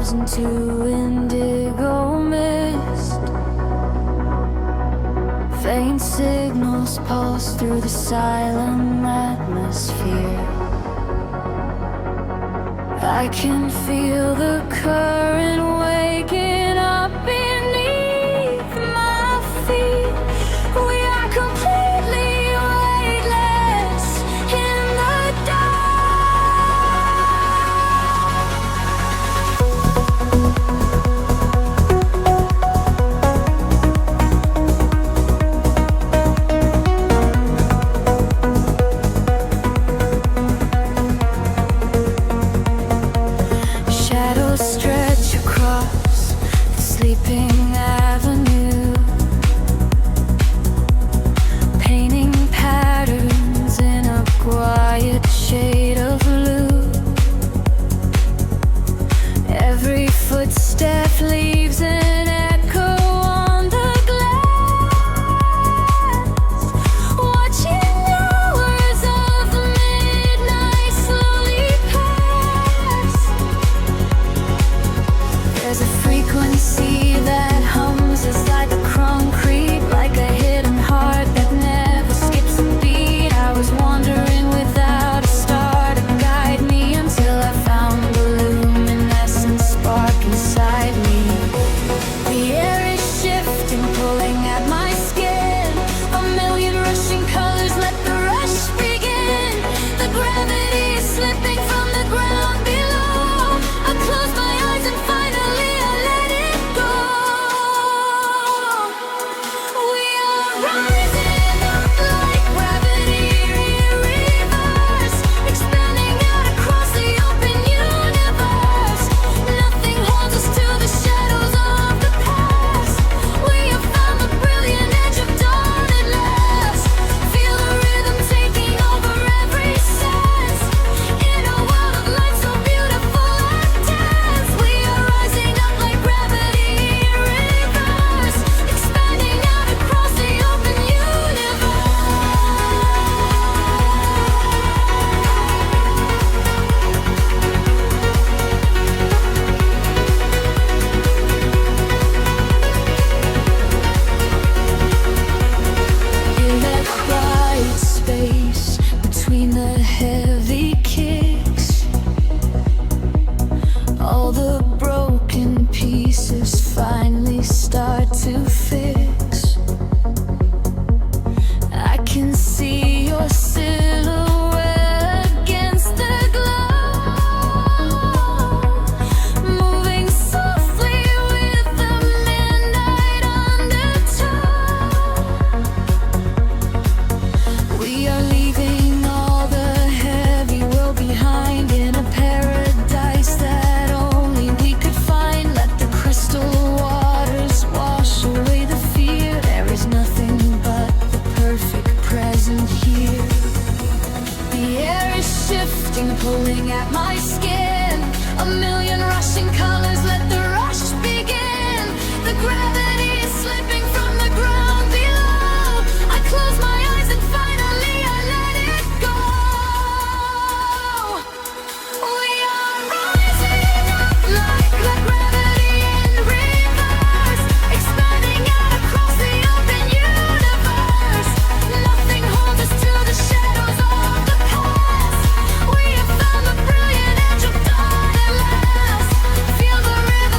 dissolves into indigo mist. Faint signals pulse through the silent atmosphere. I can feel the current waking up beneath my feet. We are completely weightless in the stretch across the sleeping avenue, painting patterns in a quiet shade of blue. Every footstep leaves an echo on the glass, watching hours of midnight slowly pass. There's a frequency that hums inside the concrete, like a hidden heart that never skips a beat. I was wandering without a star to guide me until I found the luminescent spark inside me. The air is shifting, pulling at my skin. A million rushing colors, let the rush begin. The gravity is slipping from the ground below. I close my eyes and finally I let it go. We are rising up like gravity in reverse, expanding out across the open universe. Nothing holds us to the shadows of the past. We have found the brilliant edge of dawn at last. Feel the rhythm taking over every sense. In a world of light so beautiful and dense, we are rising up like gravity in reverse, expanding out across the open universe. In that quiet space between the heavy kicks, all the broken pieces finally start to fix. I can see your silhouette against the glow, moving softly with the midnight undertow. We are leaving all the heavy world behind in a paradise that only we could find. Let the crystal waters wash away the fear. There is nothing but the perfect present here. The air is shifting, pulling at my skin. A million rushing colors, let the rush begin. The gravity is slipping from the ground below. I close my eyes and finally I let it go. We are rising up like gravity in reverse, expanding out across the open universe. Nothing holds us to the shadows of the past. We have found the brilliant edge of dawn at last. Feel the rhythm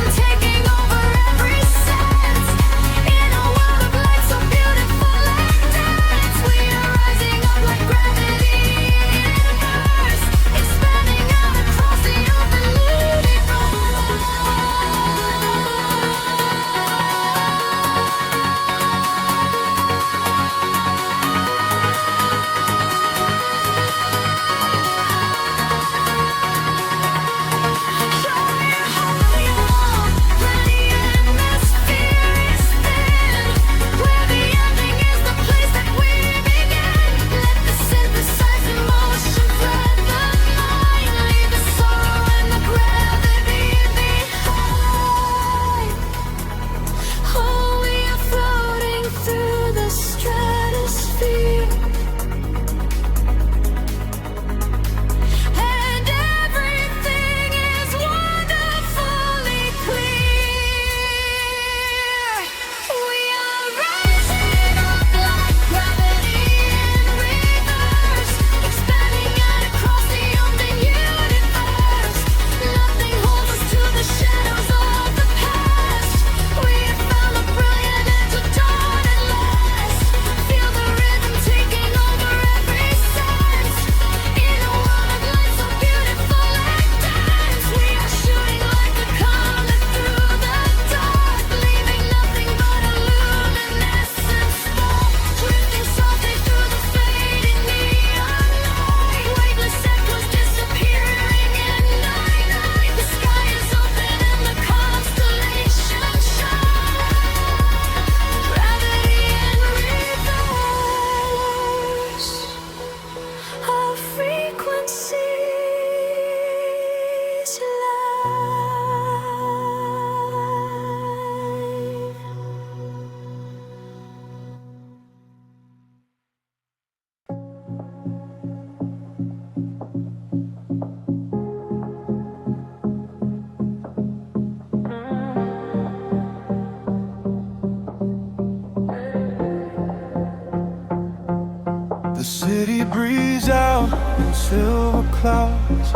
clouds.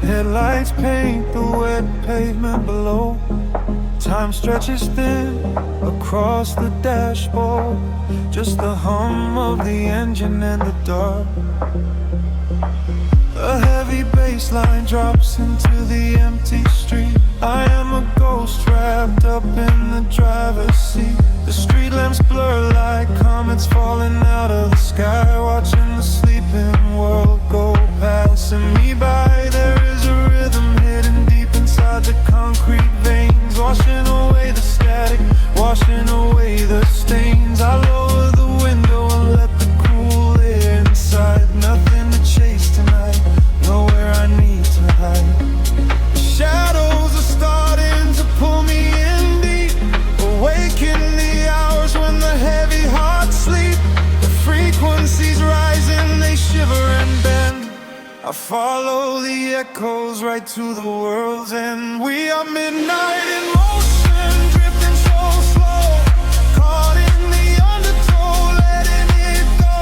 Headlights paint the wet pavement below. Time stretches thin across the dashboard. Just the hum of the engine and the dark. A heavy bass line drops into the empty street. I am a ghost wrapped up in the driver's seat. The street lamps blur like comets falling out of the sky. Watching the sleeping world go passing me by. There is a rhythm hidden deep inside the concrete veins, washing away the static, washing away the stains. I lower the window and let the cool air inside. Nothing to chase tonight, nowhere I need to hide. The shadows are starting to pull me in deep, awaken the hours when the heavy hearts sleep. The frequencies rising, they shiver and bend. I follow the echoes right to the world's end. We are midnight in motion, drifting so slow, caught in the undertow, letting it go.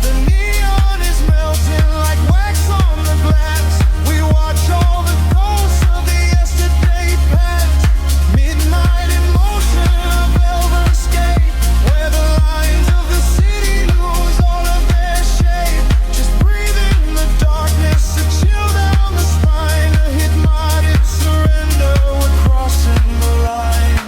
The neon is melting like wax on the glass. We watch all the ghosts of the yesterday past. Midnight in motion, a velvet escape, where the lines of the city lose all of their shape. Just breathe in the darkness, a chill down the spine, a hypnotic surrender. We're crossing the line.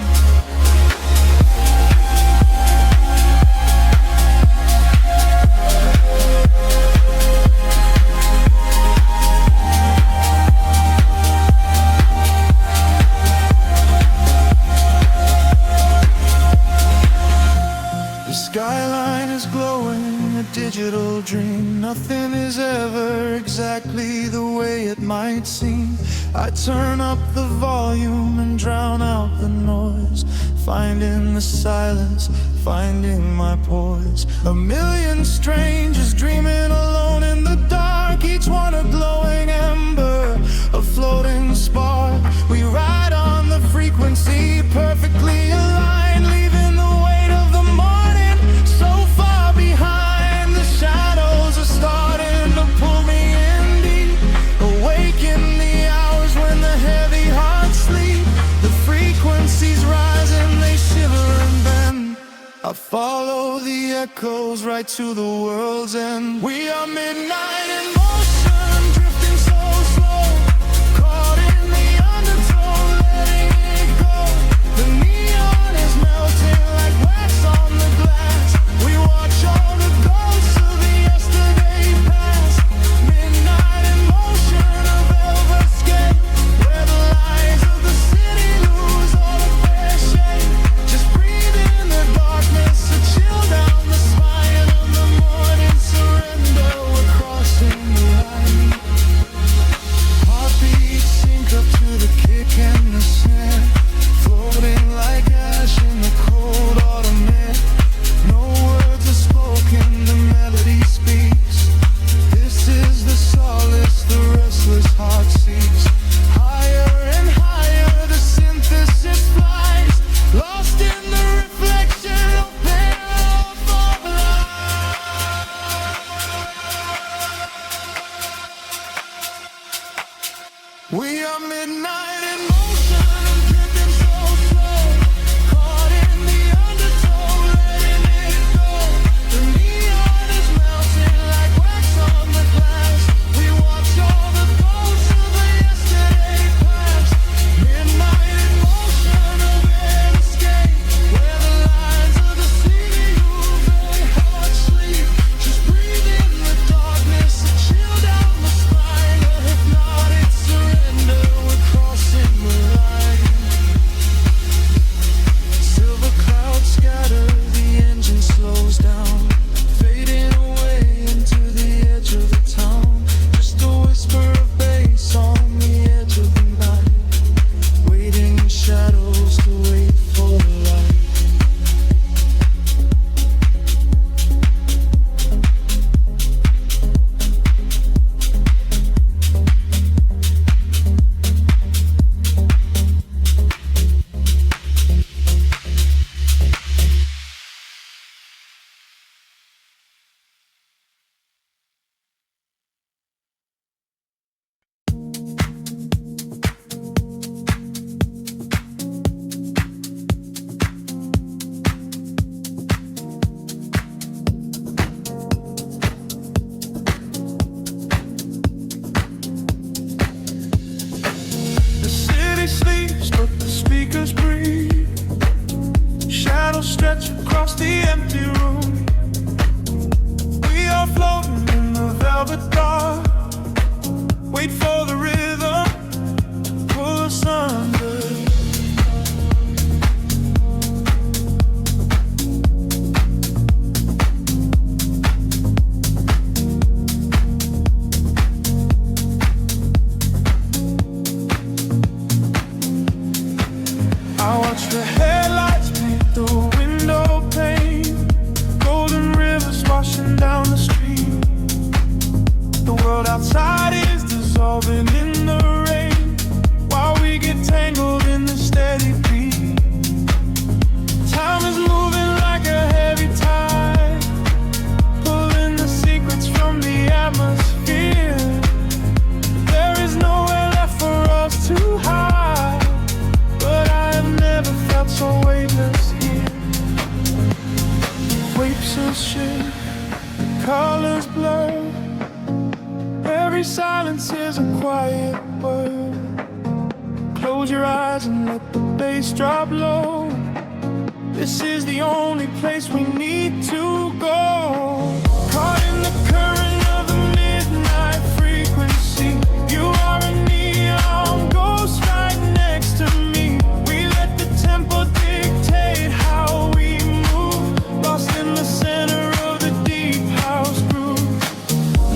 The skyline is glowing, a digital dream. Nothing is ever exactly the way it might seem. I turn up the volume and drown out the noise, finding the silence, finding my poise. A million strangers dreaming alone in the dark, each one a glowing ember, a floating spark. We ride on the frequency, perfectly aligned, leaving the weight of the morning so far behind. The shadows are starting to pull me in deep, awaken the hours when the heavy hearts sleep. The frequencies rise and they shiver and bend. I follow the echoes right to the world's end. We are midnight in motion, drifting so slow, caught in the undertow, letting it go. The neon is melting like wax on the glass. We watch all the ghosts of the yesterday past. Midnight in motion, a velvet escape, where the lights of the city lose all of their shape. Just breathe in the darkness, a chill down the spine of the morning surrender. We're crossing the line. Heartbeats sync up to the kick and the snare, floating like ash in the cold autumn air. No words are spoken, the melody speaks. This is the solace the restless heart seeks. Higher and higher the synthesis flies, lost in the reflection of painful light. We are midnight in motion, drifting so slow, caught in the undertow, letting it go. The neon is melting like wax on the glass. We watch all the ghosts of the yesterday past. Midnight in motion, a red escape, where the lines of the city lose their heart sleep. Just breathe in the darkness, a chill down the spine, a hypnotic surrender. We're crossing dissolving in the rain, while we get tangled in the steady beat. Time is moving like a heavy tide, pulling the secrets from the atmosphere. There is nowhere left for us to hide, but I have never felt so weightless here. Waves of shit, colors blur. Every silence is a quiet word. Close your eyes and let the bass drop low. This is the only place we need to go. Caught in the current of the midnight frequency. You are a neon ghost right next to me. We let the tempo dictate how we move, lost in the center of the deep house groove.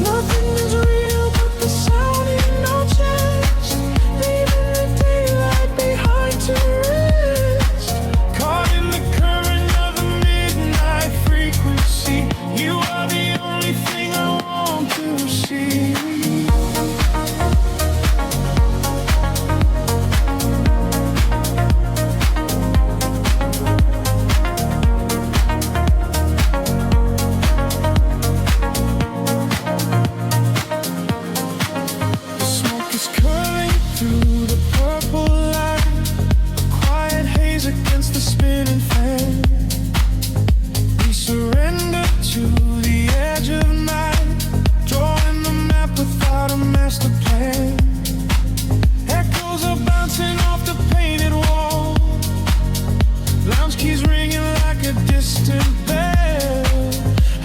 Nothing is real but the sound in our chest, leaving the daylight behind to rest. Caught in the current of the midnight frequency. You are the only thing I want to see. The smoke is curling through the purple light, a quiet haze against the spinning fan. We surrender to the edge of night, drawing the map without a master plan. Echoes are bouncing off the painted wall, lounge keys ringing like a distant bell.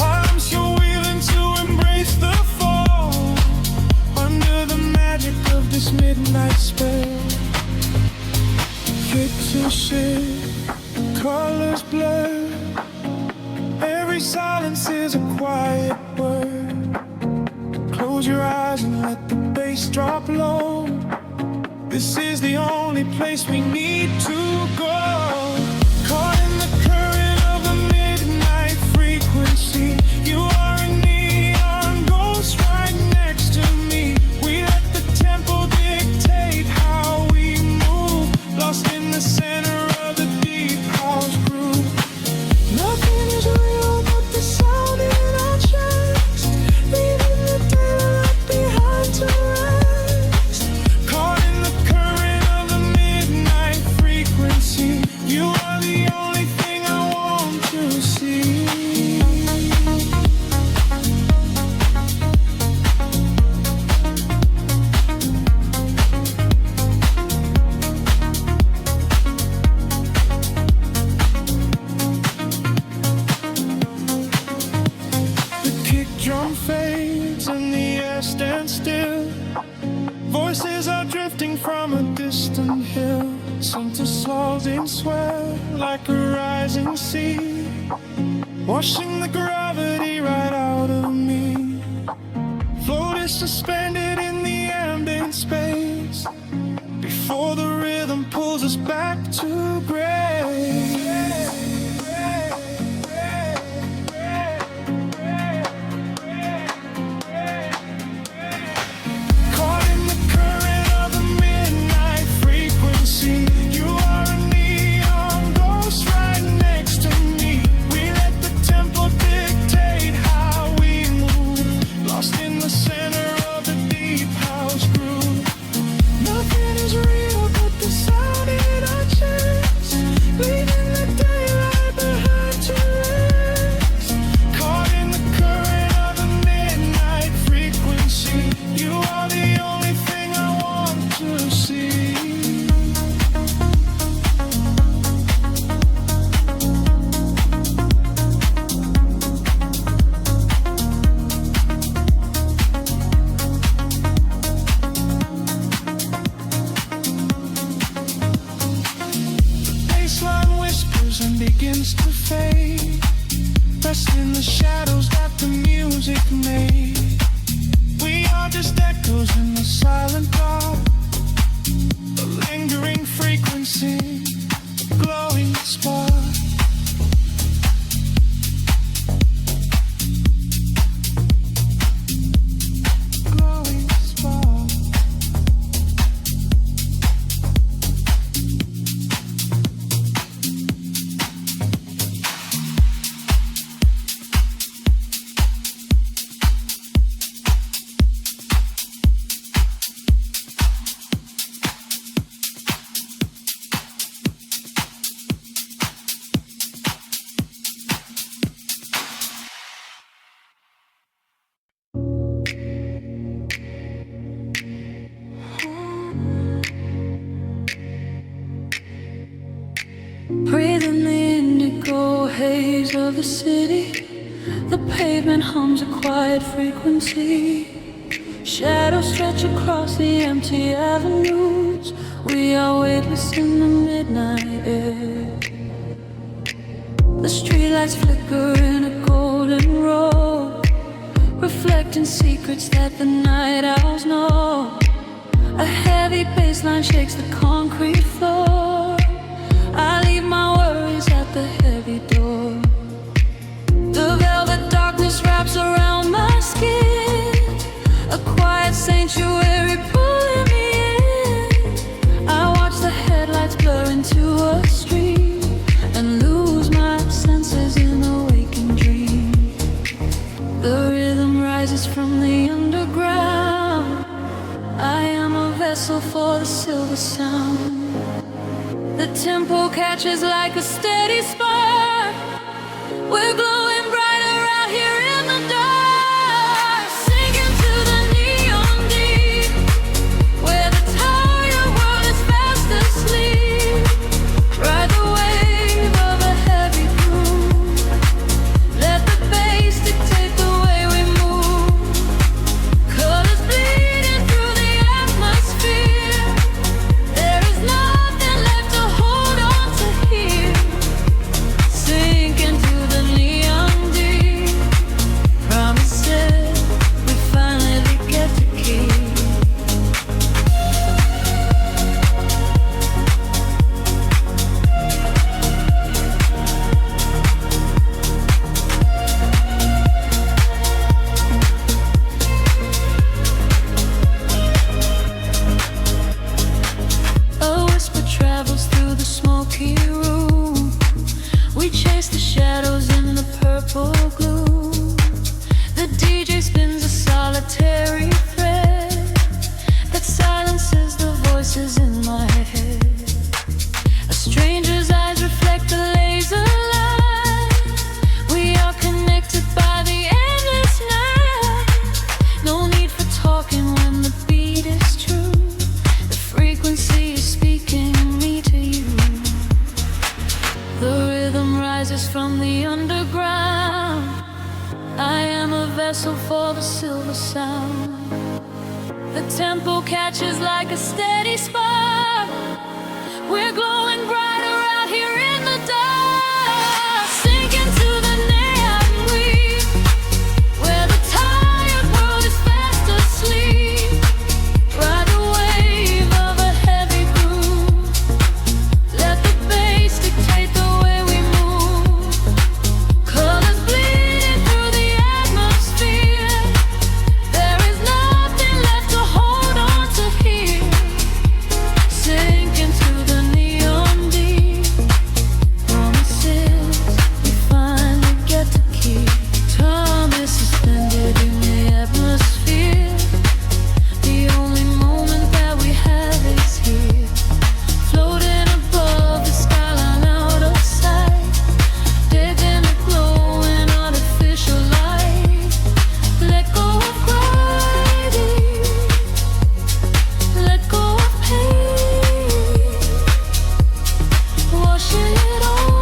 Arms you're wheeling to embrace the fall, under the magic of this midnight spell. Picture shit, colors blur. Every silence is a quiet word. Close your eyes and let the bass drop low. This is the only place we need to go. Caught in the current of the midnight frequency. You are a neon ghost right next to me. We let the tempo dictate how we move, lost in the center of the deep house groove. Nothing is real but the sound in our chest, leaving the daylight behind to rest. Caught in the current of the midnight frequency. You are the only thing I want to see. The kick drum fades and the air stands still. Voices are drifting from a distant hill, sink to slowing swell like a rising sea, washing the gravity right out of me. Float is suspended in the ambient space, before the rhythm pulls us back to grace. Caught in the current of the midnight frequency. You are a neon ghost right next to me. We let the tempo dictate how we move, lost in the center of the deep house groove. Nothing is real but the sound in our chest, leaving the daylight behind to rest. Caught in the current of the midnight frequency. You are the only thing I want to see. Baseline whispers and begins to fade, rest in the shadows that the music made. We are just echoes in the silent dark, a lingering frequency, glowing spark. Glowing spark. haze of the city, the pavement hums a quiet frequency. Shadows stretch across the empty avenues. We are weightless in the midnight air. The streetlights flicker in a golden row, reflecting secrets that the night owls know. A heavy bassline shakes the concrete floor. I leave my worries at the heavy door. The velvet darkness wraps around my skin, a quiet sanctuary pulling me in. I watch the headlights blur into a street and lose my senses in a waking dream. The rhythm rises from the underground. I am a vessel for the silver sound. The tempo catches like a steady spark. We're glowing brighter out here in the dark, sinking to the neon deep, where the tired world is fast asleep. Ride the wave of a heavy groove. Let the bass dictate the way we move. Colors bleeding through the atmosphere. There is nothing left to hold on to here. Sink into the neon deep. Promises we finally get to keep. A whisper travels through the smoky room. We chase the shadows in the purple gloom. The DJ spins a solitary thread that silences the voices in my head. A stranger's eyes reflect the laser light. We are connected by the endless night. No need for talking when the beat is true. The frequency is speaking me to you. The rhythm rises from the underground. I am a vessel for the silver sound. The tempo catches like a steady spark. We're glowing brighter out here in the dark, sinking to the neon green, where the tired world is fast asleep. Ride the wave of a heavy groove. Let the bass dictate the way we move. Colors bleeding through the atmosphere. There is nothing left to hold on to here. Sink into the neon deep. Promises we finally get to keep. Time is suspended in the atmosphere. The only moment that we have is here. Floating above the skyline out of sight. Digging a glowing artificial light. Let go of gravity. Let go of pain. Washing it all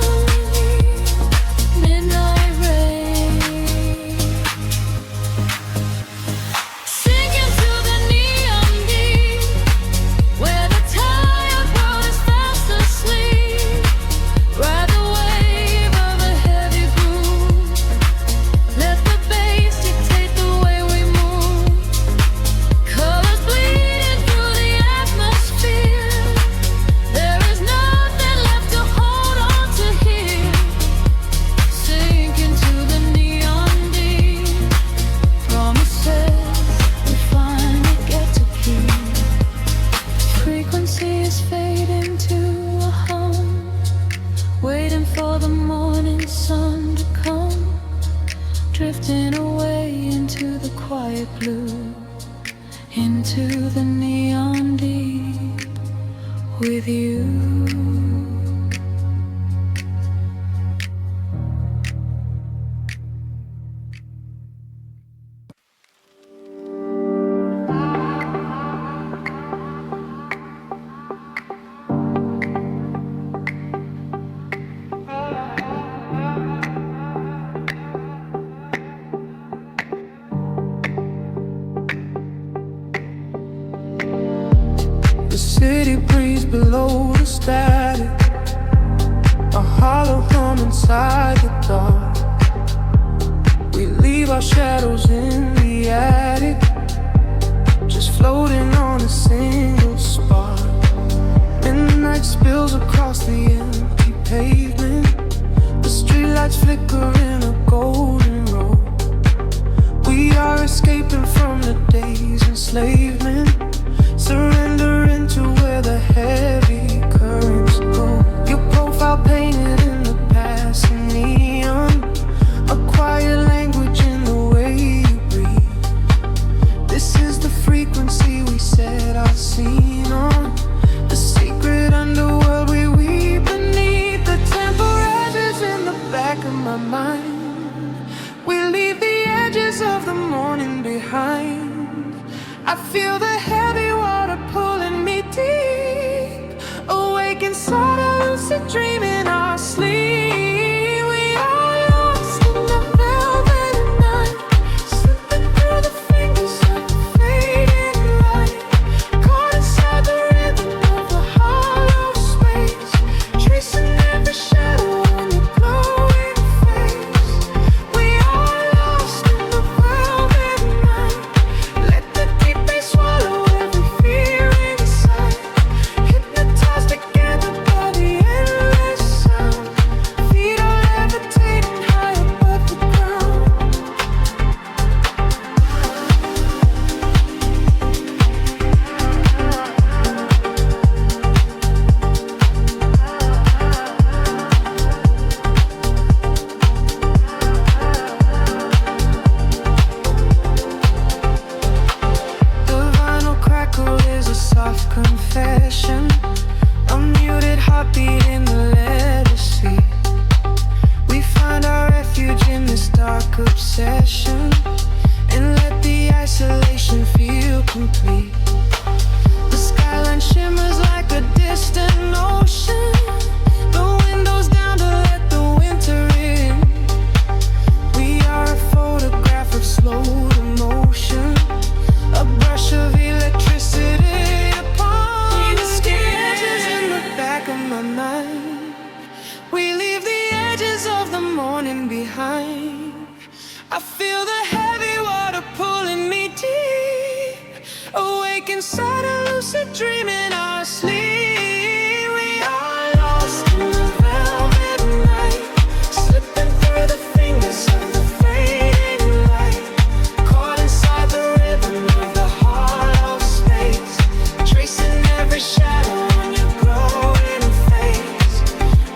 away. Midnight rain. Sinking to the neon deep, where the tired world is fast asleep. Ride the wave of a heavy groove. Let the bass dictate the way we move. Colors bleeding through the atmosphere. There is nothing left to hold on to here. Sink into the neon deep. Promises we finally get to keep. Frequency is fading to a hum, waiting for the morning sun to come, drifting away into the quiet blue, into the neon deep with you. The city breeze below the static, a hollow hum inside the dark. We leave our shadows in the attic, just floating on a single spark. Midnight spills across the empty pavement, the streetlights flicker in a golden row. We are escaping from the day's enslavement, surrendering to where the heavy currents go. Your profile painted in the passing neon, a quiet language in the way you breathe. This is the frequency we set our scene on, the secret underworld we weave beneath. The temperatures in the back of my mind, we leave the edges of the morning behind. I feel the heavy water pulling me deep, awake inside a lucid dream in our sleep. We are lost in the velvet night, slipping through the fingers of the fading light, caught inside the rhythm of the hollow space, tracing every shadow on your glowing face. We are lost in the velvet night, let the deep bass swallow every fear inside, hypnotized together by the endless sound. Feet are levitating high above the ground. The vinyl crackle is a soft confession, a muted heartbeat in the letter C. We find our refuge in this dark obsession, and let the isolation feel complete. The skyline shimmers like a distant ocean, the windows down to let the winter in. We are a photograph of slow emotion, a brush of electricity upon the sketches in the back of my mind. We leave the edges of the morning behind. I feel the heavy water pulling me deep, awake inside a lucid dream in our sleep. We are lost in the velvet night, slipping through the fingers of the fading light, caught inside the rhythm of the hollow space, tracing every shadow on your glowing face.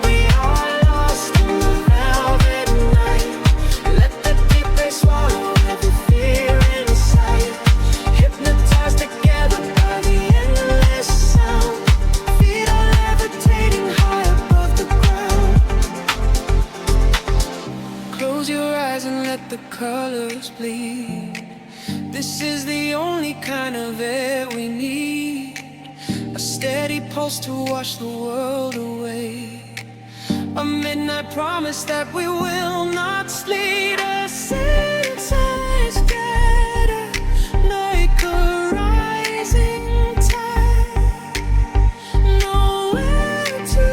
We are lost in the velvet night, let the deep bass swallow every fear inside, hypnotized together by the endless sound. Feet are levitating high above the ground. Close your eyes and let the colors bleed. This is the only kind of air we need, a steady pulse to wash the world away, a midnight promise that we will not sleep. A sense scatter like a rising tide, nowhere to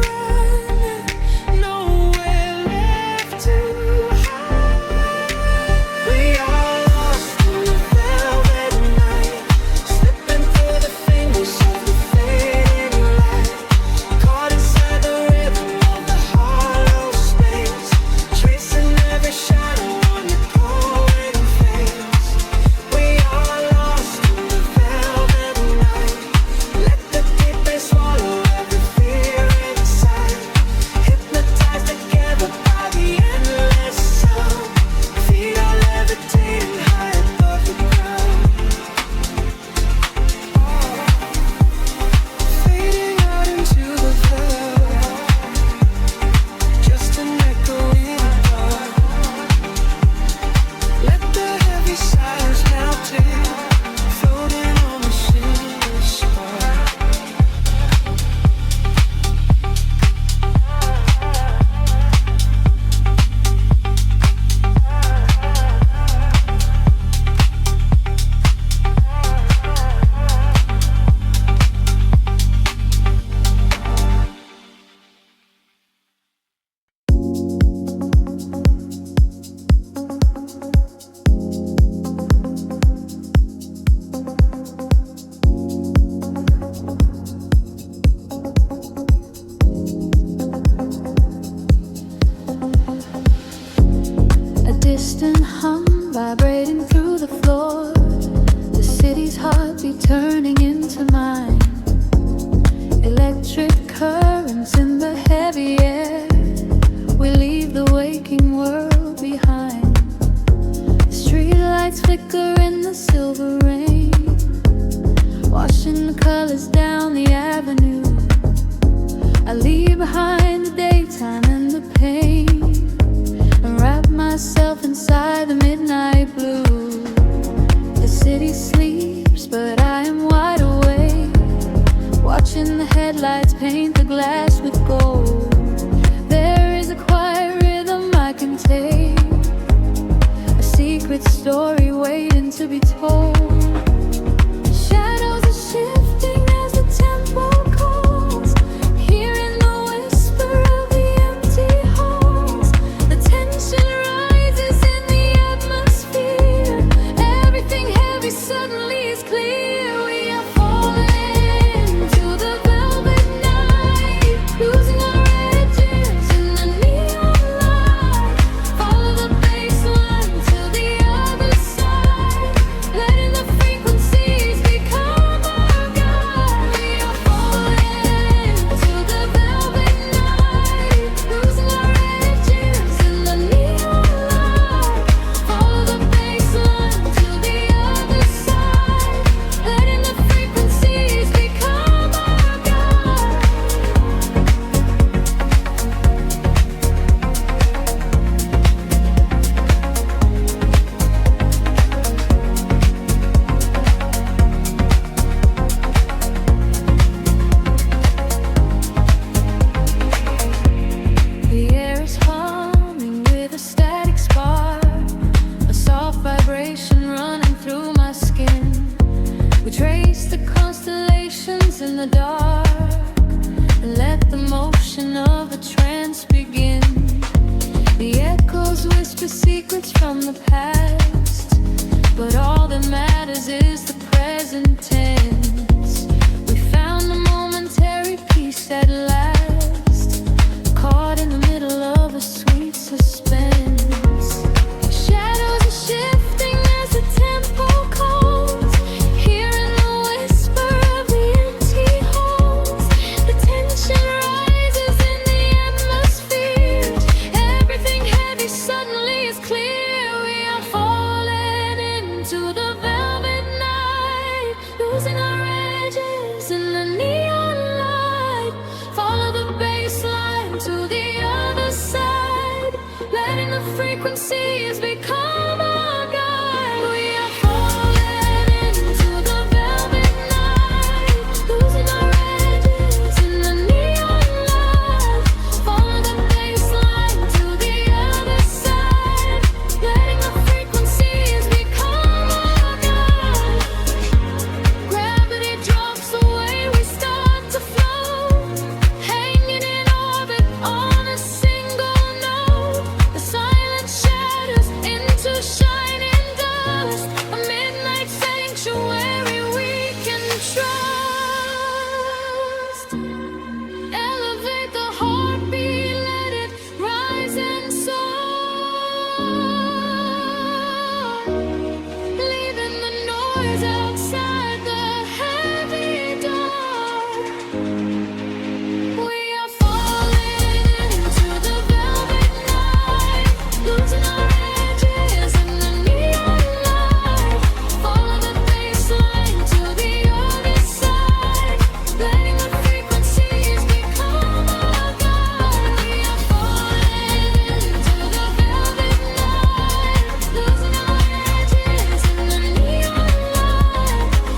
run, nowhere left to hide. We are lost in the velvet night, slipping through the fingers of the fading light, caught inside the rhythm of the hollow space, tracing every shadow on your turning into mine. Electric currents in the heavy air. We leave the waking world behind. Street lights flicker in the silver rain, washing the colors down the avenue. I leave behind the daytime and the pain, and wrap myself inside the midnight blue. The city sleeps, but I am wide awake, watching the headlights paint the glass with gold. There is a quiet rhythm I can take, a secret story waiting to be told. Shadows are shifting as the tempo calls, hearing the whisper of the empty halls. The tension rises in the atmosphere. Everything heavy suddenly is clear. We are falling to the velvet night, losing our edges in the neon light. Follow the bass line to the other side, letting the frequencies become our guide. We are falling to the velvet night, losing our edges in the neon light. Follow the bass line to the other side, letting the frequencies become our guide. The air is humming with a static spark, a soft vibration running through my skin. We trace the constellations in the dark and let the motion of the trance begin. The echoes whisper secrets from the past, but all that matters is the present tense. We found a momentary peace at last, caught in the middle of a sweet suspense. Shadows are shifting as the tempo calls, hearing the whisper of the empty halls. The tension rises in the atmosphere. Everything heavy suddenly is clear. We are falling into the velvet night, losing our edges in the neon light. Follow the bass line to the other side, letting the frequencies become our guide. We are falling into the velvet night, losing our edges in the neon light. Follow the bass line to the other side, letting the frequencies become our guide. Gravity drops away, we start to float, hanging in orbit on a single note. The silence shatters into shining dust, a midnight sanctuary we can trust. Elevate the heartbeat, let it rise and soar, leaving the noise outside the heavy dark. We are falling into the velvet night, losing our edges in the neon light. Follow the bass line to the other side, letting the frequencies become our guide. We are falling into the velvet night, losing our edges in the neon light.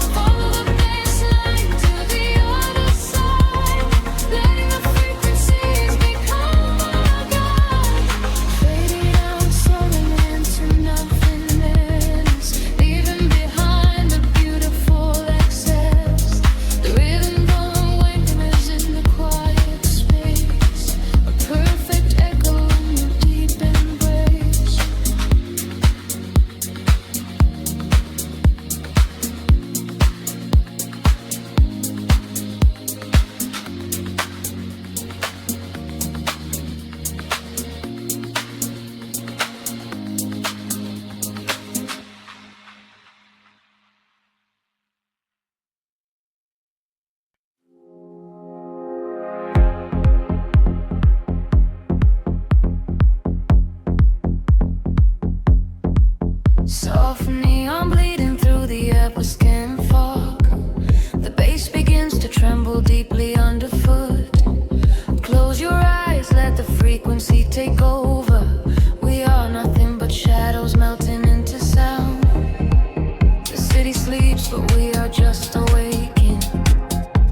sleeps, but we are just awaking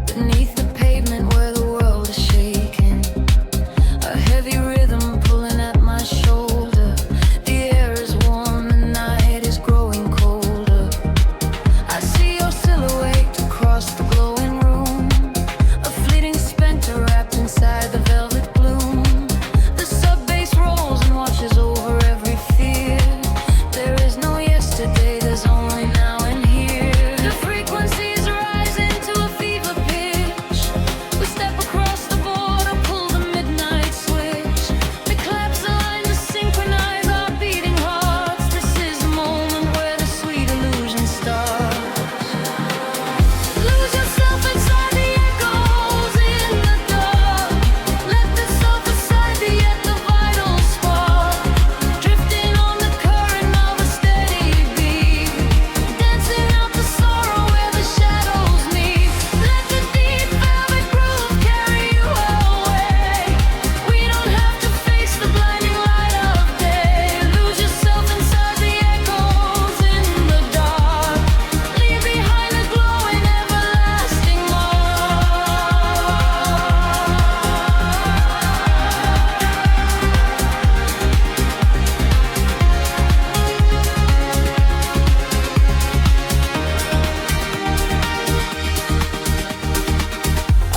beneath the pavement where the world is shaking. A heavy rhythm pulling at my shoulder. The air is warm, the night is growing colder. I see your silhouette across the glowing room, a fleeting specter wrapped inside the velvet gloom. The sub bass rolls and washes over every fear. There is no yesterday, there's only now and here. The frequencies rise into a fever pitch. We step across the border, pull the midnight switch. The claps align to synchronize our beating hearts. This is the moment where the sweet illusion starts. Lose yourself inside the echoes in the dark. Let the self aside the yet the vital spark. Drifting on the current of a steady beat. Dancing out the sorrow where the shadows meet. Let the deep velvet groove carry you away. We don't have to face the blinding light of day. Lose yourself inside the echoes in the dark. Leave behind a glowing everlasting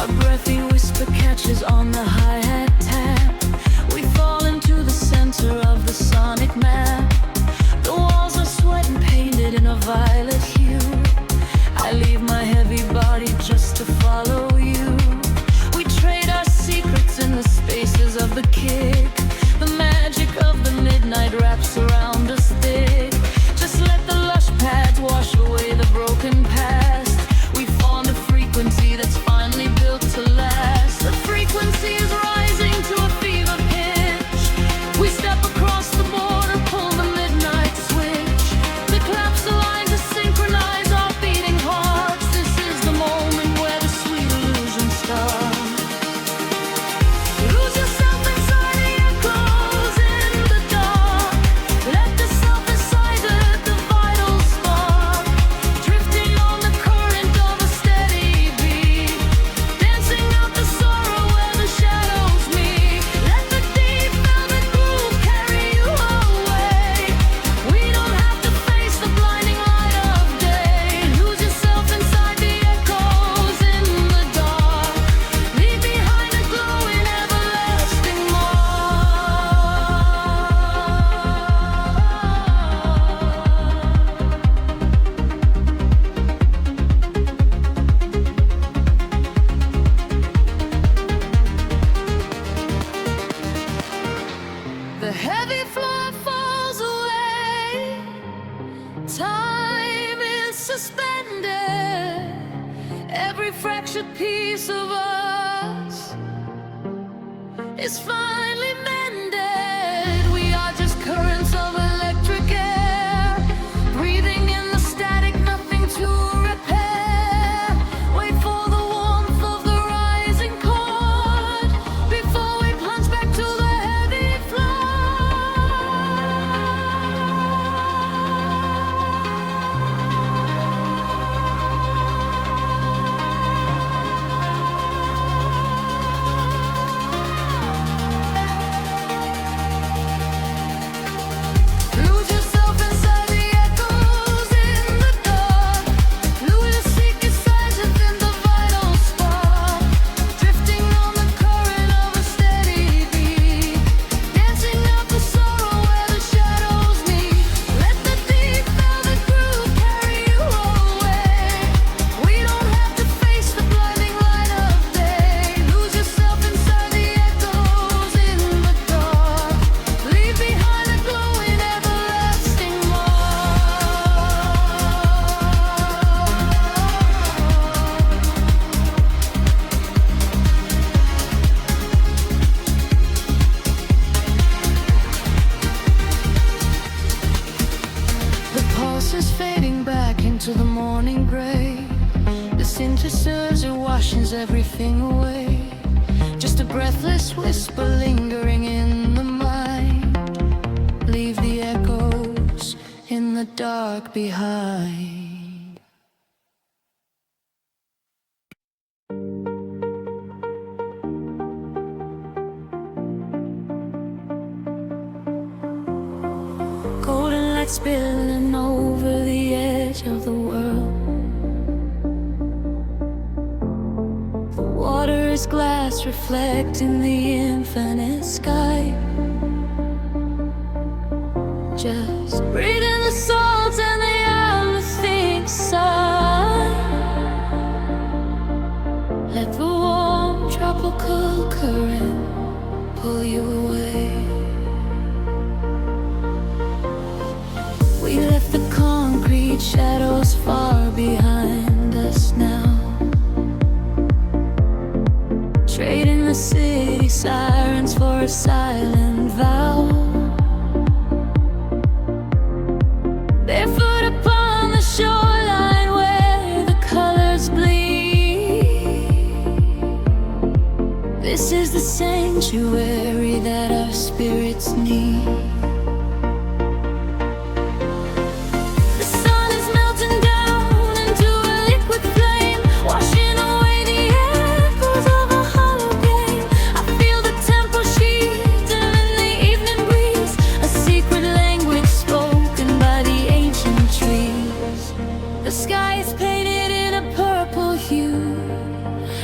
A breathy whisper catches on the hi-hat tap. We fall into the center of the sonic map. The walls are sweat and painted in a violet hue. I leave my heavy body just to follow you. We trade our secrets in the spaces of the kick. The magic of the midnight wraps around us thick. Just let the lush pads wash away the broken past. We found a frequency that's finally built to last. The frequency is rising to a fever pitch. We step across the border, pull the midnight switch. The claps align to synchronize our beating hearts. This is the moment where the sweet illusion starts. Lose yourself inside the echoes in the dark. Let the self aside the vital spark. Drifting on the current of a steady beat. Dancing out the sorrow where the shadows meet. Let the deep velvet groove carry you away. We don't have to face the blinding light of day. Lose yourself inside the echoes in the dark. Leave behind a glowing everlasting The heavy floor falls away. Time is suspended. Every fractured piece of us is finally mended. We are just currents of electric air, breathing in the static, nothing to repair. Wait for the warmth of the rising chord before we plunge back to the heavy Lose yourself inside the echoes in the dark. Lose your secret signs within the vital spark. Drifting on the current of a steady beat. Dancing out the sorrow where the shadows meet. Let the deep velvet groove carry you away. We don't have to face the blinding light of day. Lose yourself inside the echoes in the dark. Leave behind a glowing everlasting The pulse is fading back into the morning gray. The synthesizer washes everything away. Just a breathless whisper lingering in the mind. Leave the echoes in the dark behind. light spilling over the edge of the world. The water is glass reflecting the infinite sky. Just breathe in the salt and the everything sigh. Let the warm tropical current pull you away. We left the concrete shadows far behind us now, trading the city sirens for a silent vow. Barefoot upon the shoreline where the colors bleed. This is the sanctuary that our spirits need. The sun is melting down into a liquid flame, washing away the echoes of a hollow game. I feel the temple sheathing in the evening breeze, a secret language spoken by the ancient trees. The sky is painted in a purple hue.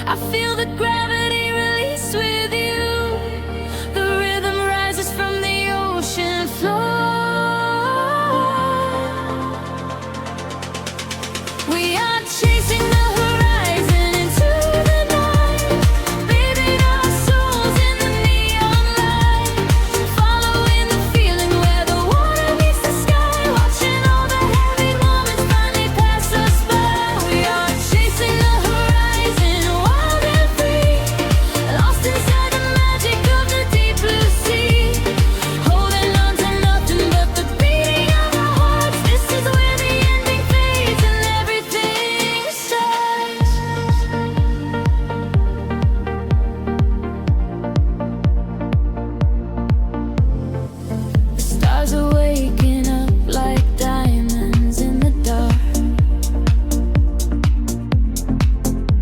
I feel the gravity release with you. The rhythm rises from the ocean floor. We are chasing the horizon into the night, bathing our souls in the neon light, following the feeling where the water meets the sky, watching all the heavy moments finally pass us by. We are chasing the horizon, wild and free, lost inside the magic of the deep blue sea, holding on to nothing but the beating of our hearts. This is where the ending fades and everything starts. The stars are waking up like diamonds in the dark,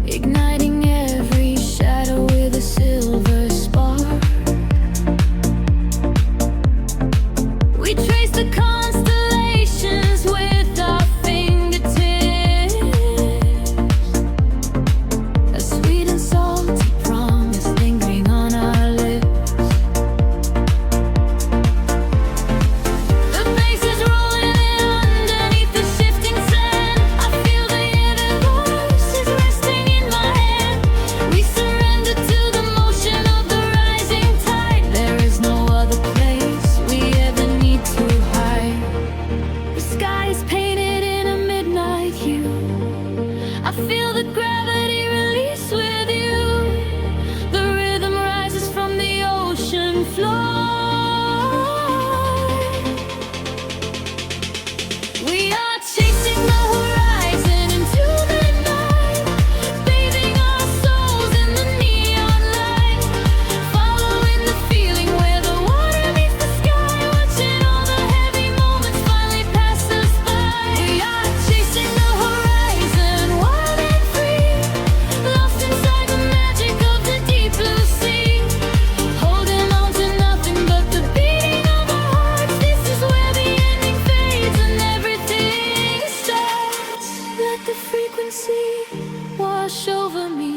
igniting every shadow with a silver spark. We trace the constellations with our fingertips, a sweet and salty promise lingering on our lips. The bass is rolling in underneath the shifting sand. I feel the universe is resting in my hand. We surrender to the motion of the rising tide. There is no other place we ever need to hide. The sky is painted in a midnight hue. I feel the gravity release with you. The rhythm rises from the ocean floor. We are chasing the horizon into the night, bathing our souls in the neon light, following the feeling where the water meets the sky, watching all the heavy moments finally pass us by. We are chasing the horizon, wild and free, lost inside the magic of the deep blue sea, holding on to nothing but the beating of our hearts. This is where the ending fades and everything starts. Let the frequency wash over me,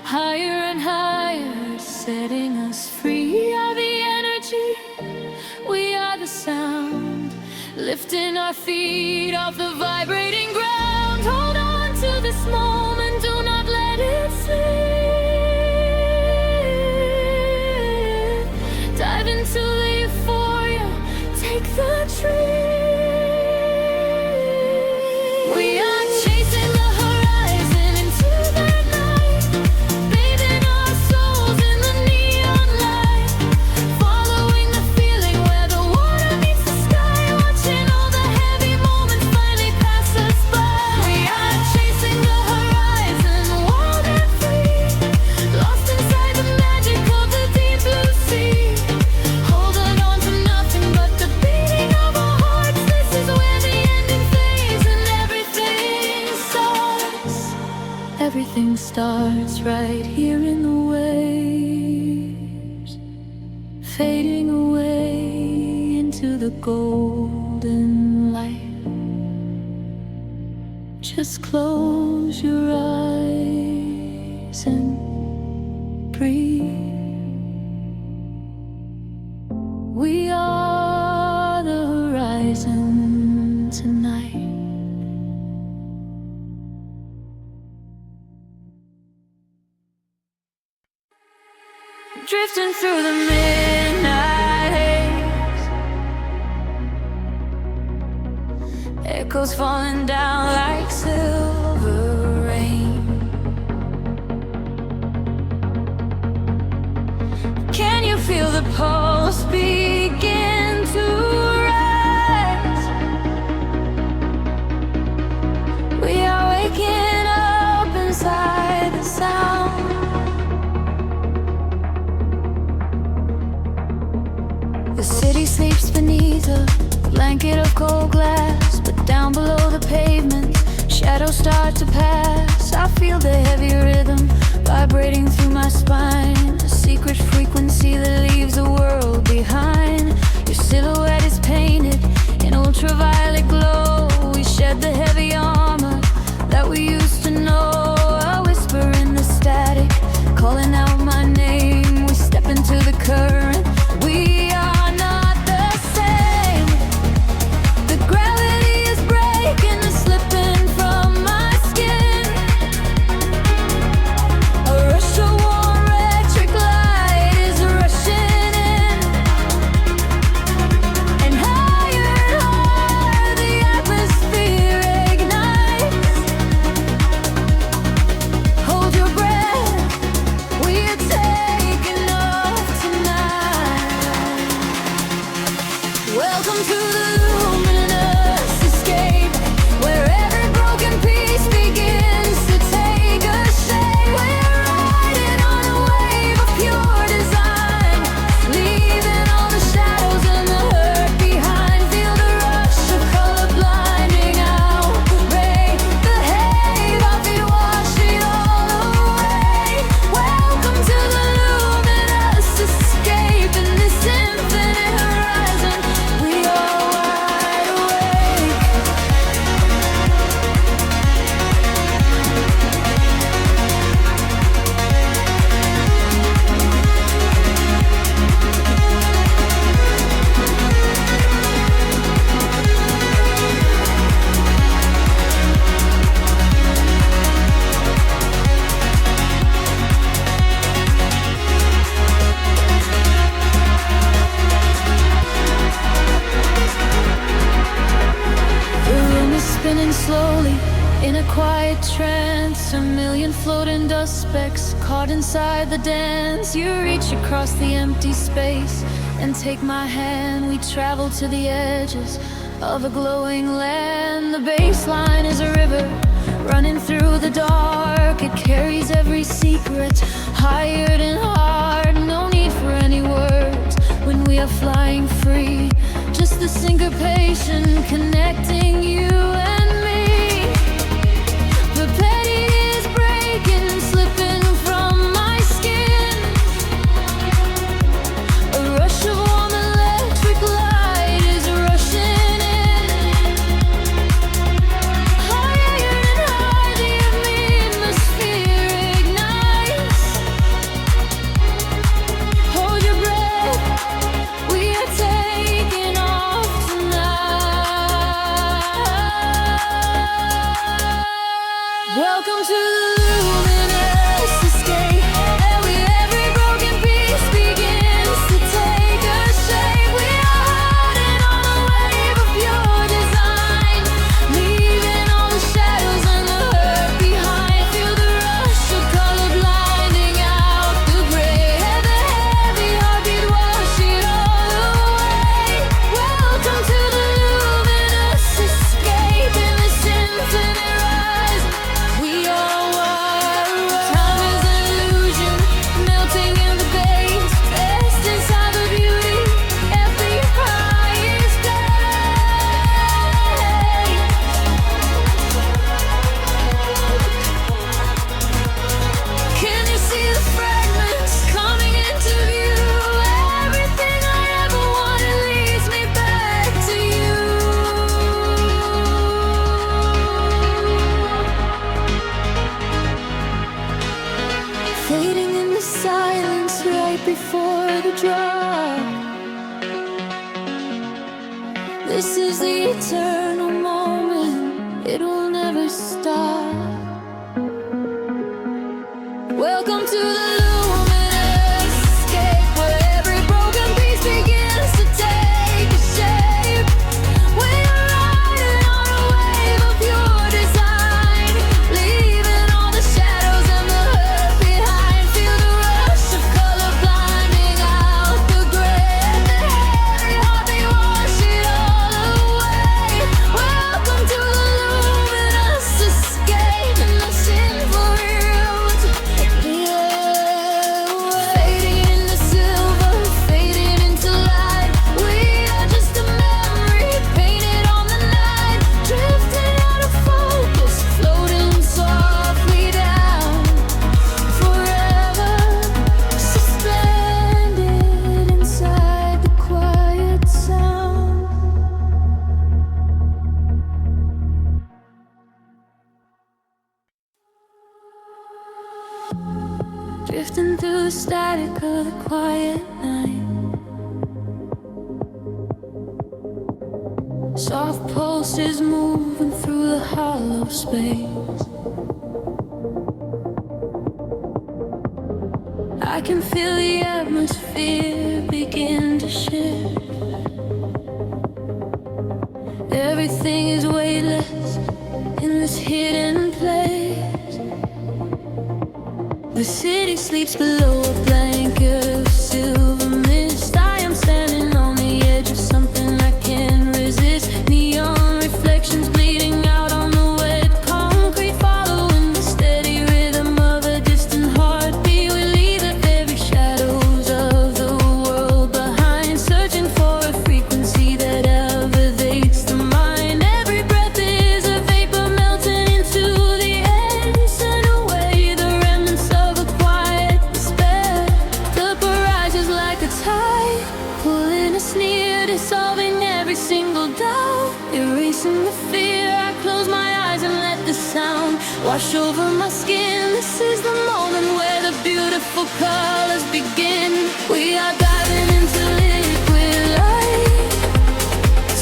higher and higher, setting us free. We are the energy, we are the sound, lifting our feet off the vibrating ground. Hold on to this moment, do not let it slip. Dive into the euphoria, take the trip. We are chasing the horizon into the night, bathing our souls in the neon light, following the feeling where the water meets the sky, watching all the heavy moments finally pass us by. We are chasing the horizon, wild and free, lost inside the magic of the deep blue sea, holding on to nothing but the beating of our hearts. This is where the ending fades and everything starts. Everything starts right here in the waves, fading away into the gold. golden light. Just close your eyes and breathe. We are the horizon tonight. Drifting through the midnight haze, echoes falling down like silver rain. Can you feel the pulse begin to rise? We are waking up inside the sound. The city sleeps beneath a blanket of cold glass, but down below the pavement, shadows start to pass. I feel the heavy rhythm vibrating through my spine, a secret frequency that leaves the world behind. Your silhouette is painted in ultraviolet glow. We shed the heavy armor that we used to know. A whisper in the static, calling out my name. We step into the current. We are not the same. The gravity is breaking and slipping from my skin. A rush of warm electric light is rushing in, and higher the atmosphere ignites. Hold your breath, we are taking off tonight. Welcome to the luminous escape, where every broken piece begins to take a shape. We're riding on a wave of pure design, leaving all the shadows and the hurt behind. Feel the rush of color blinding out the ray. The haze of it wash it all away. Welcome to the luminous escape, in this infinite horizon we are wide awake. The room is spinning slowly in a quiet trance. A million floating dust specks caught inside the dance. You reach across the empty space and take my hand. We travel to the edges of a glowing land. The baseline is a river running through the dark. It carries every secret, hired and hard. No need for any words when we are flying free. Just the syncopation connecting you and me. The petty is breaking, slipping from my skin. A rush of warm electric light is rushing in. Higher and higher the atmosphere ignites. Hold your breath, we are taking off tonight. Welcome to the luminous escape, where every broken piece begins to take a shape. We are riding on a wave of pure design, leaving all the shadows and the hurt behind. Feel the rush of color blinding out the gray. The heavy heartbeat wash it all away. Welcome to the luminous escape, in this infinite rise we are wide before the drop. This is the eternal moment, it will never stop. Welcome to the luminous escape, where every broken piece begins to take a shape. We are riding on a wave of pure design, leaving all the shadows and the hurt behind. Feel the rush of color blinding out the gray, and the heavy heartbeat wash it all away. Welcome to the luminous escape, and the sinful roots. Fading into silver, fading into light. We are just a memory painted on the night, drifting out of focus, floating softly down, forever suspended inside the quiet sound. Drifting through the static of the quiet night, soft pulses moving through the hollow space. I can feel the atmosphere begin to shift. Everything is weightless in this hidden place. The city sleeps below a blanket of silver mist. I am standing on the edge of something I can't resist. Neon reflections bleeding out on the wet concrete, following the steady rhythm of a distant heartbeat. We leave the very shadows of the world behind, searching for a frequency that elevates the mind. Every breath is a vapor melting into the air, send away the remnants of a quiet despair. The barrage is like a tide, pulling us near, dissolving every single doubt, erasing the fear. I close my eyes and let the sound wash over my skin. This is the moment where the beautiful colors begin. We are diving into liquid light,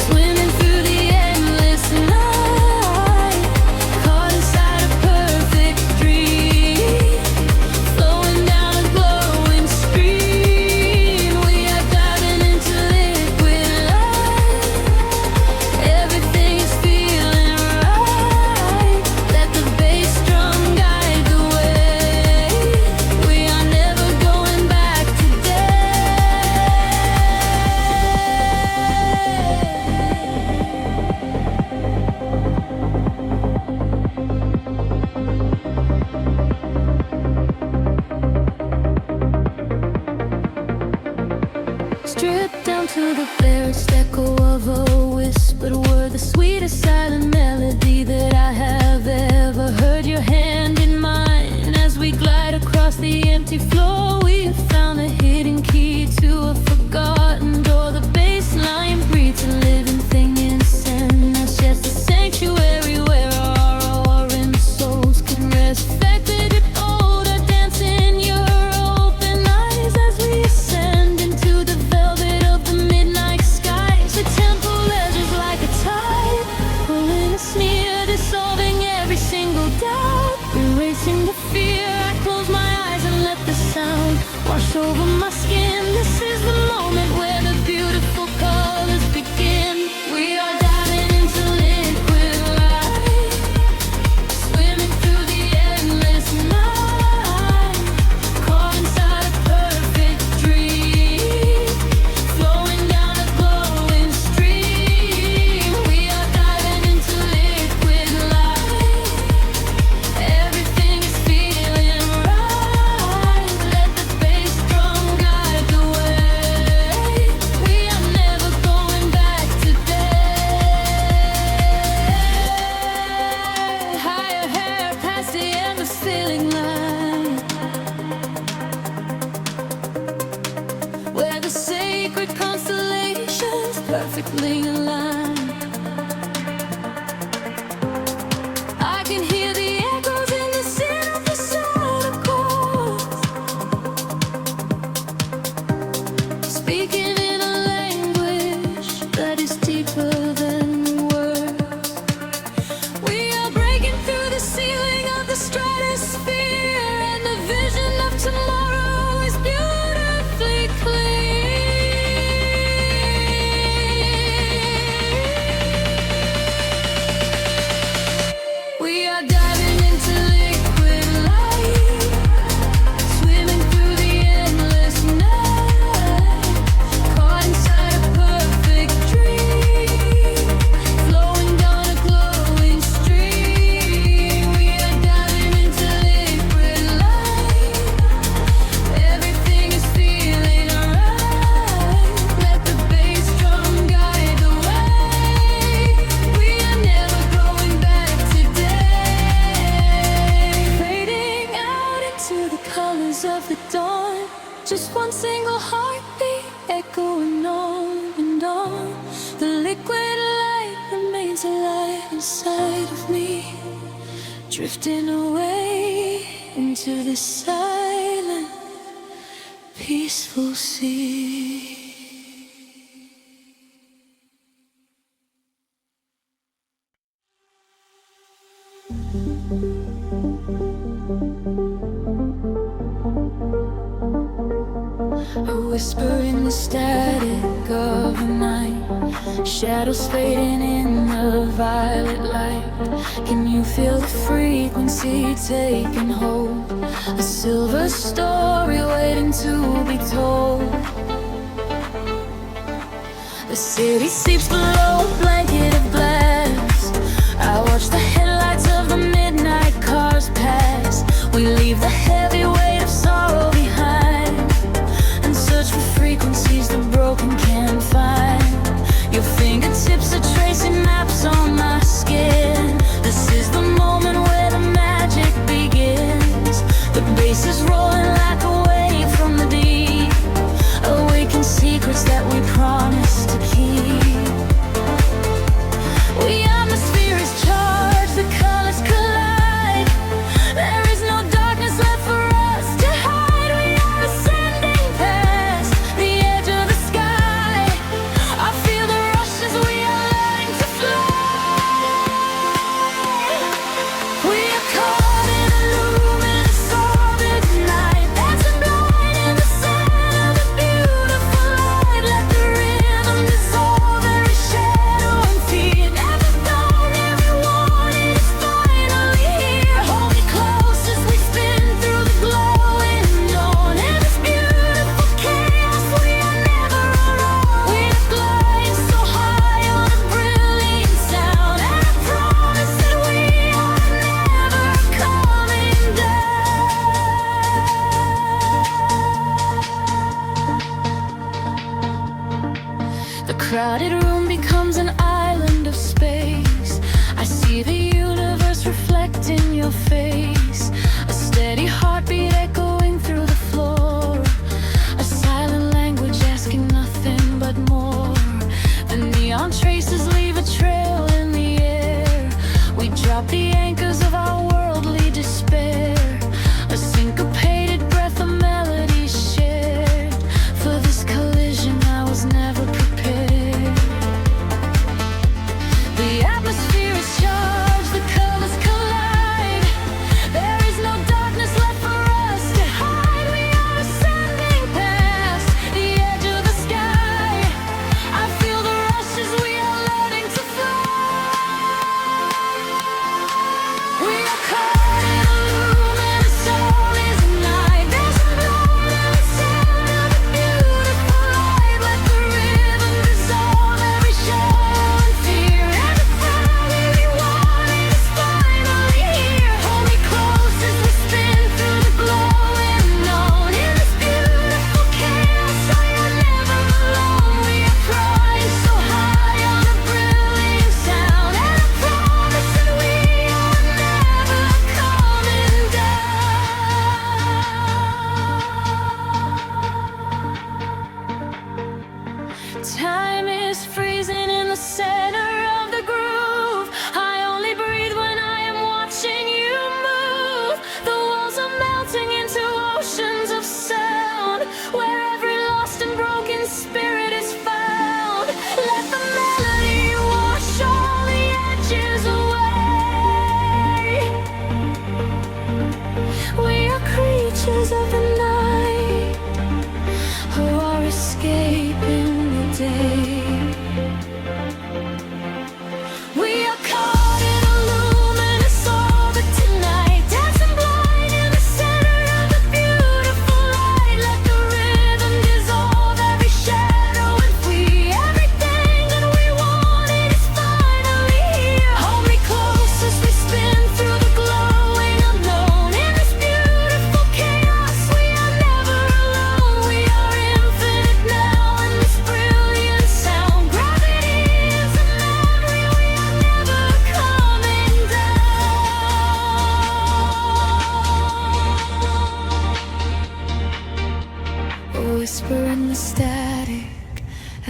swimming through the endless night, caught inside a perfect dream, flowing down a glowing stream. We are diving into liquid light, everything is feeling right. Let the bass drum guide the way. We are never going back today. Stripped down to the barest echo of a whispered word, the sweetest silent melody that I have ever heard. Your hand in mine as we glide across the empty floor. We have found the hidden key to a forgotten door. The bass line breathes a living thing inside us, just a sanctuary where our roaring souls can rest. Affected it older, dance in your open eyes as we ascend into the velvet of the midnight skies. The temple edges like a tide, pulling us near, dissolving every single doubt, erasing the fear. I close my eyes and let the sound wash over my skin. This is the moment where the beautiful colors begin. We are diving into liquid light, swimming through the endless night, caught inside a perfect dream, flowing down a glowing stream. We are diving into liquid light, everything is feeling right. Let the bass drum guide stratosphere, and the vision of tomorrow is beautifully clear. We are diving into liquid light, swimming through the endless night, caught inside a perfect dream, flowing down a glowing stream. We are diving into liquid light, everything is feeling alright. Let the bass drum guide the way. We are never going back today. Fading out into the colors of the dawn, just one single heartbeat echoing on and on. The liquid light remains alive inside of me, drifting away into the silent, peaceful sea. A whisper in the static of the night, shadows fading in the violet light. Can you feel the frequency taking hold? A silver story waiting to be told. The city sleeps below a blanket of glass. I watch the headlights of the midnight cars pass. We leave the heavy weight of sorrow behind, and search for frequencies the broken can't find. Your fingertips are tracing maps on my skin. This is the moment where the magic begins. The bass is rolling like a wave from the deep, awaken secrets that we promised to keep. We atmosphere is charged, the colors collide. There is no darkness left for us to hide. We are ascending past the edge of the sky. I feel the rush as we are learning to fly. We are caught in a luminous orbit night, dancing blind in the sun of the beautiful light. Let the rhythm dissolve every shadow and fear. Never known, every warning is finally here. Hold me close as we spin through the glowing dawn. In this beautiful chaos, we are never alone. We are gliding so high on a brilliant sound, and I promise that we are never coming down. The crowded room becomes an island of space. I see the universe reflect in your face. A steady heartbeat echoing through the floor. A silent language asking nothing but more. The neon traces leave a trail in the air. We drop the anchors of our worldly despair. A syncopated breath of melodies shared. For this collision I was never prepared.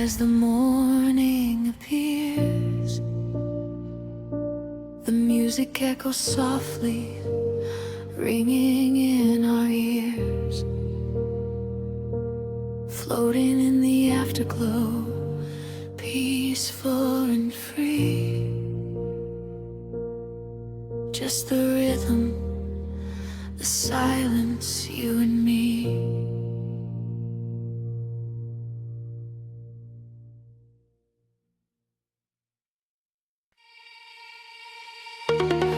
As the morning appears, the music echoes softly, ringing in our ears, floating in the afterglow, peaceful and free. Just the rhythm, the silence, you and me.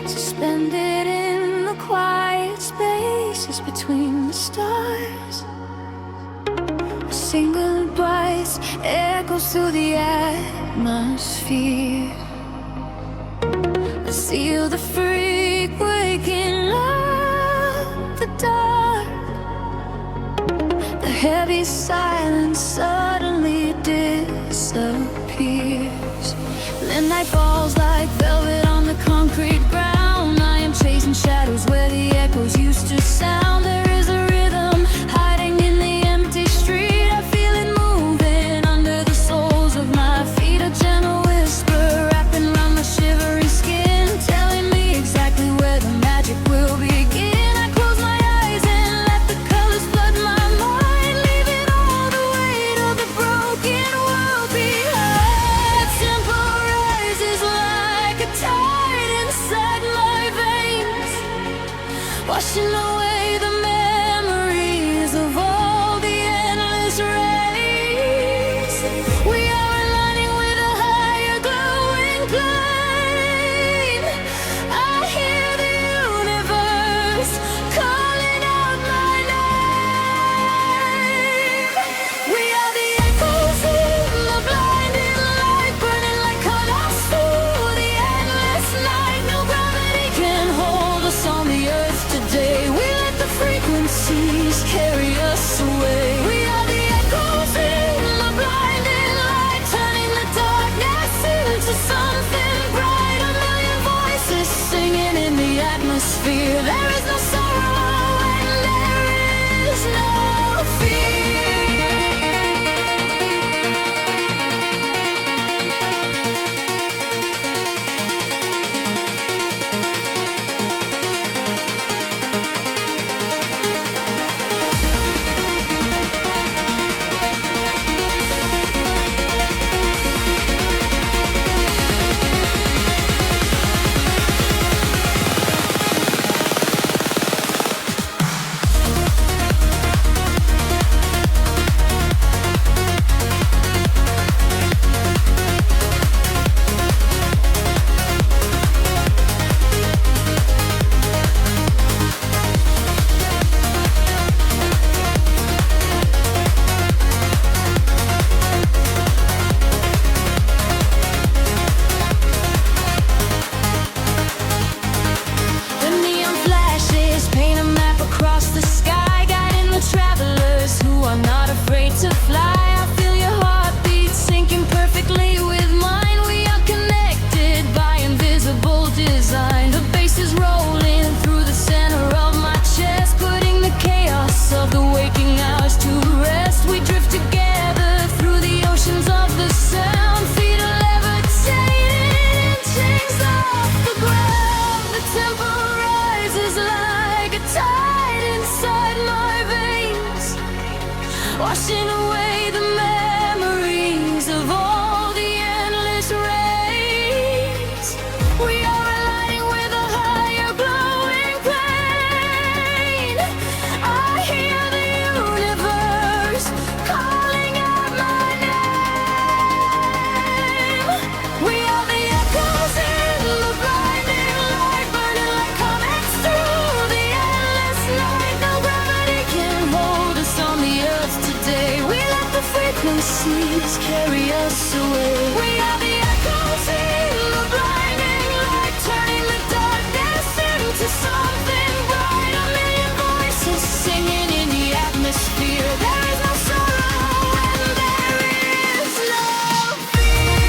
Suspended in the quiet spaces between the stars, a single voice echoes through the atmosphere. I seal the freak waking up the dark. The heavy silence suddenly disappears. The night falls like velvet on the concrete ground. I am chasing shadows where the echoes used to sound. There is a rhythm hiding in the empty street. I feel it moving under the soles of my feet. A gentle whisper wrapping around my shivering skin, telling me exactly where the magic will begin. I close my eyes and let the colors flood my mind, leaving all the weight of the broken world behind. Tempo rises like a tide inside my veins, washing away the memories of all the endless rays. We are aligning with a higher glowing plane. I hear the universe calling out my name. We are the echoes in the blinding light, burning like colors through the endless night. No gravity can hold us on the earth today. We let the frequencies carry us away. We are the echoes in the blinding light, turning the darkness into something bright. A million voices singing in the atmosphere. There is no sorrow and there is no fear. The neon flashes paint a map across the sky, guiding the travelers who are not afraid to fly. I feel your heartbeat syncing perfectly with mine. We are connected by invisible design. The bass is rolling through the center of my chest, putting the chaos of the waking hours to rest. We drift together through the oceans of the sound, feet are levitating, chains off the ground. The tempo rises like a tide inside my veins, washing away the memories of all the endless rays. We are aligning with a higher glowing plane. I hear the universe calling out my name. We are the echoes in the blinding light, burning like comets through the endless night. No gravity can hold us on the earth today. We let the frequencies carry us away. We are the echoes in the blinding light, turning the darkness into something bright. A million voices singing in the atmosphere. There is no sorrow and there is no fear.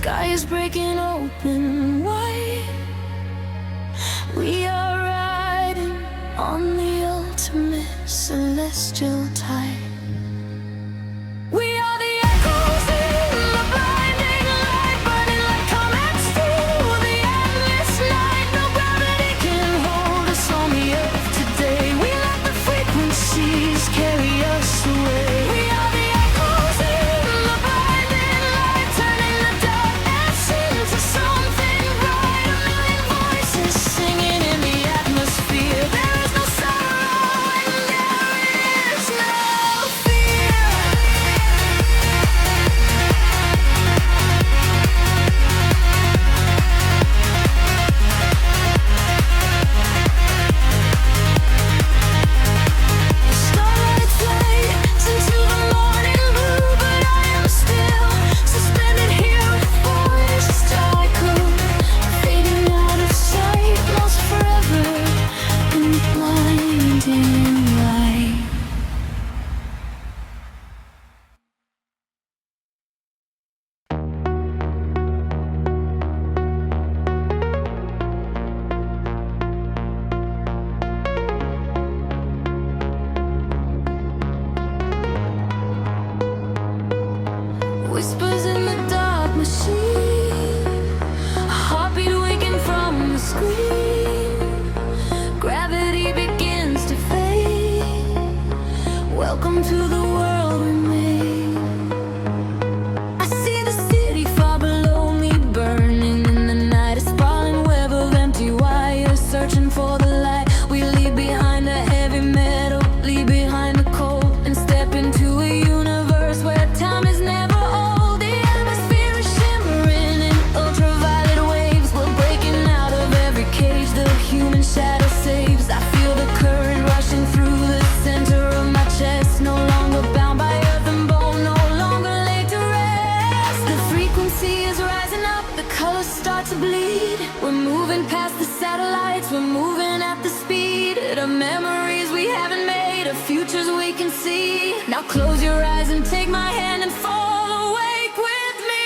sky is breaking open wide. We are riding on the ultimate celestial tide. We are the echoes in the blinding light, burning like comets through the endless night. No gravity can hold us on the earth today. We let the frequencies carry us away. We are the echoes in the blinding light, turning the darkness into something bright. A million voices singing in the atmosphere. There is no sorrow and there is no fear. Starlight fades into the morning blue, but I am still suspended here with voice cycle, fading out of sight, lost forever in the blinding light. Whispers in the dark machine, a heartbeat waking from the screen. Gravity begins to fade. Welcome to the world we made. I see the city far below me, burning in the night. A sprawling web of empty wires, searching for the light. We leave behind the heavy metal, leave behind the cold, and step into a universe where time is never old. The atmosphere is shimmering in ultraviolet waves. We're breaking out of every cage the human shadow saves. I feel the current rushing through the center of my chest. No longer bound by earth and bone, no longer laid to rest. The frequency is rising up, the colors start to bleed. We're moving past the satellites, we're moving at the speed of memories we haven't made, of futures we can see. Now close your eyes and take my hand and fall awake with me.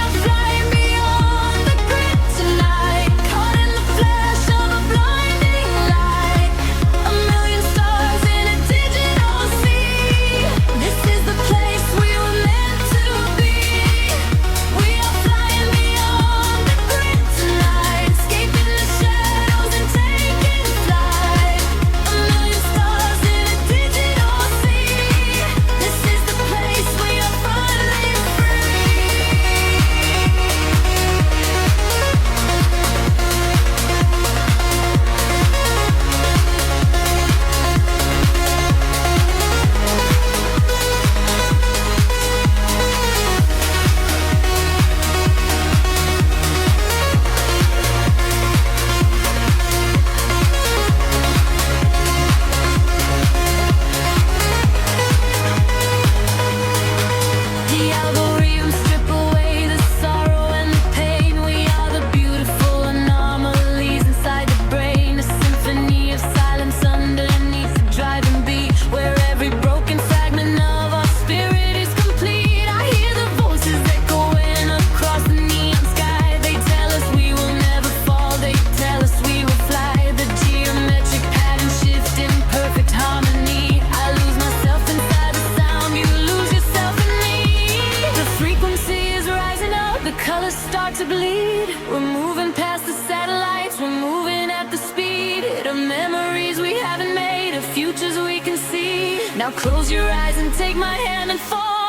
I'm flying beyond the grid tonight, caught in the flash of a blinding light. A million stars in a digital sea. This is the place we were meant to be. We are flying beyond the grid tonight, escaping the shadows and taking flight. A million stars in a digital sea. This is the place we are finally free. The algorithms strip away the sorrow and the pain. We are the beautiful anomalies inside the brain, a symphony of silence underneath the driving beat, where every broken fragment of our spirit is complete. I hear the voices echoing across the neon sky. They tell us we will never fall, they tell us we will fly. The geometric pattern shift in perfect harmony. I lose myself inside the sound, you lose yourself in me. The frequency is rising up, the colors start to bleed. We're moving past the satellites, we're moving at the speed of memories we haven't made, of futures we can see. Now close your eyes and take my hand and fall